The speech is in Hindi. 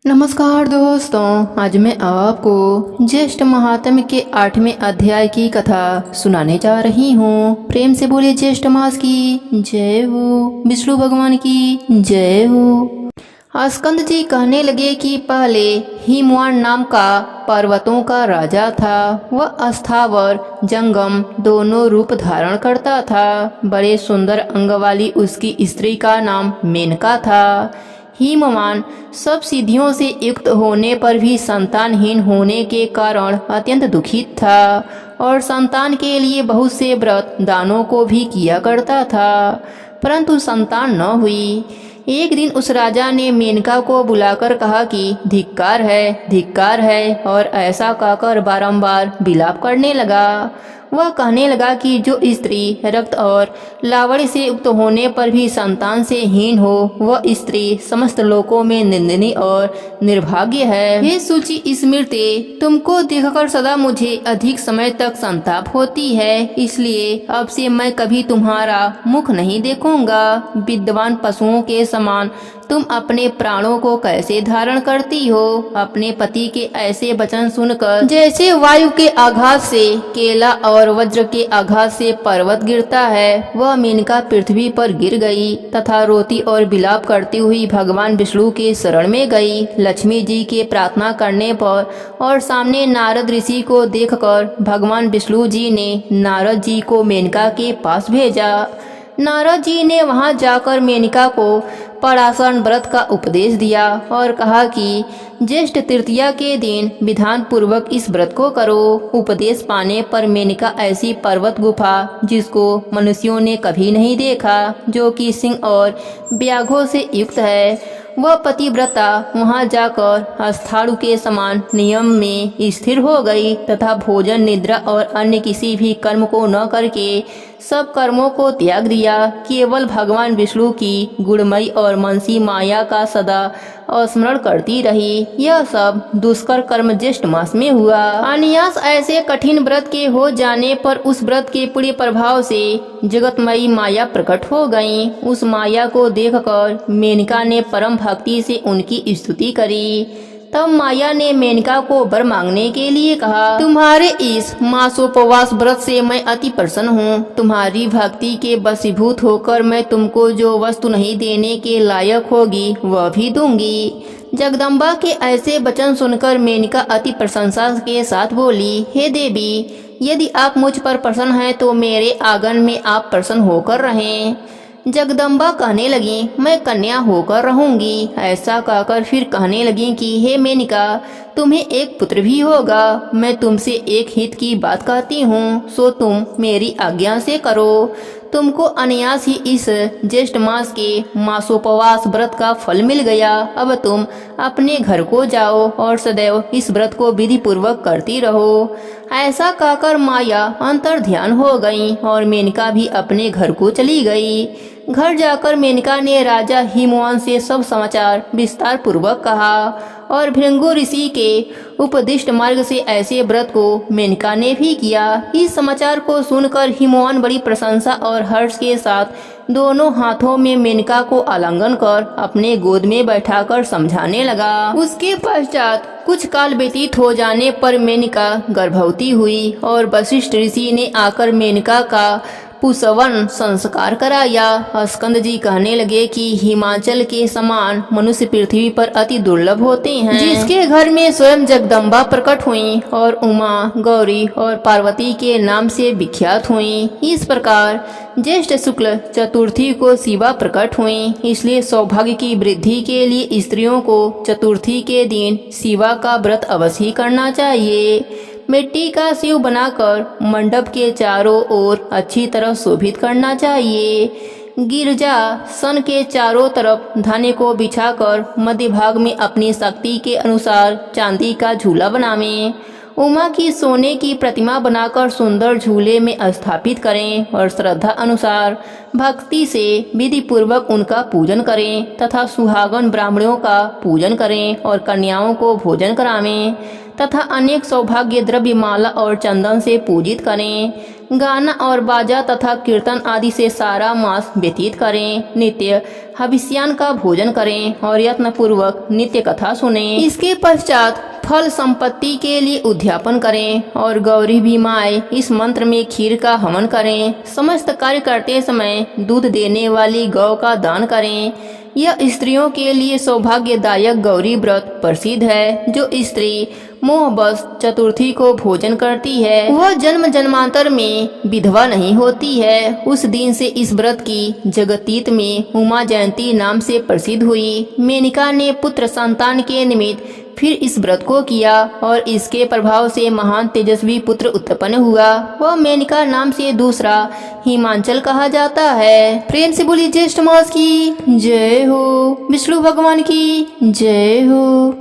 नमस्कार दोस्तों, आज मैं आपको ज्येष्ठ महात्म्य के 8वें अध्याय की कथा सुनाने जा रही हूँ। प्रेम से बोले ज्येष्ठ मास की जय हो, विष्णु भगवान की जय हो। स्कंद जी कहने लगे कि पहले हिमवान नाम का पर्वतों का राजा था। वह स्थावर जंगम दोनों रूप धारण करता था। बड़े सुंदर अंग वाली उसकी स्त्री का नाम मेनका था। हिमवान सब सिद्धियों से युक्त होने पर भी संतानहीन होने के कारण अत्यंत दुखित था और संतान के लिए बहुत से व्रत दानों को भी किया करता था, परंतु संतान न हुई। एक दिन उस राजा ने मेनका को बुलाकर कहा कि धिक्कार है, और ऐसा कहकर बारंबार विलाप करने लगा। वह कहने लगा कि जो स्त्री रक्त और लावण्य से युक्त होने पर भी संतान से हीन हो, वह स्त्री समस्त लोकों में निंदनीय और निर्भाग्य है। हे सूची स्मृति, तुमको देखकर सदा मुझे अधिक समय तक संताप होती है, इसलिए अब से मैं कभी तुम्हारा मुख नहीं देखूंगा। विद्वान पशुओं के समान तुम अपने प्राणों को कैसे धारण करती हो? अपने पति के ऐसे वचन सुनकर जैसे वायु के आघात से केला और वज्र के आघात से पर्वत गिरता है, वह मेनका पृथ्वी पर गिर गई तथा रोती और विलाप करती हुई भगवान विष्णु के शरण में गई। लक्ष्मी जी के प्रार्थना करने पर और सामने नारद ऋषि को देखकर भगवान विष्णु जी ने नारद जी को मेनका के पास भेजा। नारद जी ने वहां जाकर मेनका को पराशरण व्रत का उपदेश दिया और कहा कि ज्येष्ठ तृतीया के दिन विधान पूर्वक इस व्रत को करो। उपदेश पाने पर मेनका ऐसी पर्वत गुफा जिसको मनुष्यों ने कभी नहीं देखा, जो कि सिंह और व्याघ्रों से युक्त है, वह पतिव्रता वहां जाकर स्थाणु के समान नियम में स्थिर हो गई तथा भोजन, निद्रा और अन्य किसी भी कर्म को न करके सब कर्मों को त्याग दिया। केवल भगवान विष्णु की गुणमयी और मनसी माया का सदा स्मरण करती रही। यह सब दुष्कर कर्म ज्येष्ठ मास में हुआ। अन्यास ऐसे कठिन व्रत के हो जाने पर उस व्रत के पुण्य प्रभाव से जगतमयी माया प्रकट हो गई। उस माया को देखकर मेनका ने परम भक्ति से उनकी स्तुति करी। तब माया ने मेनका को वर मांगने के लिए कहा, तुम्हारे इस मासोपवास व्रत से मैं अति प्रसन्न हूँ। तुम्हारी भक्ति के वशीभूत होकर मैं तुमको जो वस्तु नहीं देने के लायक होगी वह भी दूंगी। जगदम्बा के ऐसे वचन सुनकर मेनका अति प्रशंसा के साथ बोली, हे देवी, यदि आप मुझ पर प्रसन्न हैं तो मेरे आंगन में आप प्रसन्न होकर रहें। जगदम्बा कहने लगी, मैं कन्या होकर रहूंगी। ऐसा कहकर फिर कहने लगी कि हे मेनका, तुम्हें एक पुत्र भी होगा। मैं तुमसे एक हित की बात कहती हूँ, सो तुम मेरी आज्ञा से करो। तुमको अनायास ही इस ज्येष्ठ मास के मासोपवास व्रत का फल मिल गया। अब तुम अपने घर को जाओ और सदैव इस व्रत को विधि पूर्वक करती रहो। ऐसा कहकर माया अंतर ध्यान हो गई और मेनका भी अपने घर को चली गई। घर जाकर मेनका ने राजा हिमवान से सब समाचार विस्तार पूर्वक कहा और भृंगु ऋषि के उपदिष्ट मार्ग से ऐसे व्रत को मेनका ने भी किया। इस समाचार को सुनकर हिमवान बड़ी प्रशंसा और हर्ष के साथ दोनों हाथों में मेनका को आलिंगन कर अपने गोद में बैठाकर समझाने लगा। उसके पश्चात कुछ काल व्यतीत हो जाने पर मेनका गर्भवती हुई और वशिष्ठ ऋषि ने आकर मेनका का पुंसवन संस्कार कराया। स्कंद जी कहने लगे कि हिमाचल के समान मनुष्य पृथ्वी पर अति दुर्लभ होते हैं, जिसके घर में स्वयं जगदम्बा प्रकट हुई और उमा, गौरी और पार्वती के नाम से विख्यात हुई। इस प्रकार ज्येष्ठ शुक्ल चतुर्थी को शिवा प्रकट हुई। इसलिए सौभाग्य की वृद्धि के लिए स्त्रियों को चतुर्थी के दिन शिवा का व्रत अवश्य करना चाहिए। मिट्टी का शिव बनाकर मंडप के चारों ओर अच्छी तरह शोभित करना चाहिए। गिरजा सन के चारों तरफ धान्य को बिछाकर मध्य भाग में अपनी शक्ति के अनुसार चांदी का झूला बनावें। उमा की सोने की प्रतिमा बनाकर सुंदर झूले में स्थापित करें और श्रद्धा अनुसार भक्ति से विधि पूर्वक उनका पूजन करें तथा सुहागन ब्राह्मणों का पूजन करें और कन्याओं को भोजन करावें तथा अनेक सौभाग्य द्रव्य माला और चंदन से पूजित करें। गाना और बाजा तथा कीर्तन आदि से सारा मास व्यतीत करें। नित्य हविष्यान का भोजन करें और यत्न पूर्वक नित्य कथा सुनें। इसके पश्चात फल संपत्ति के लिए उद्यापन करें और गौरी भी माए इस मंत्र में खीर का हवन करें। समस्त कार्य करते समय दूध देने वाली गौ का दान करें। यह स्त्रियों के लिए सौभाग्यदायक गौरी व्रत प्रसिद्ध है। जो स्त्री मोहवश चतुर्थी को भोजन करती है वह जन्म जन्मांतर में विधवा नहीं होती है। उस दिन से इस व्रत की जगतीत में उमा जयंती नाम से प्रसिद्ध हुई। मेनका ने पुत्र संतान के निमित्त फिर इस व्रत को किया और इसके प्रभाव से महान तेजस्वी पुत्र उत्पन्न हुआ। वह मेनका नाम से दूसरा हिमांचल कहा जाता है। प्रेम से बोलिए ज्येष्ठ मास की जय हो, विष्णु भगवान की जय हो।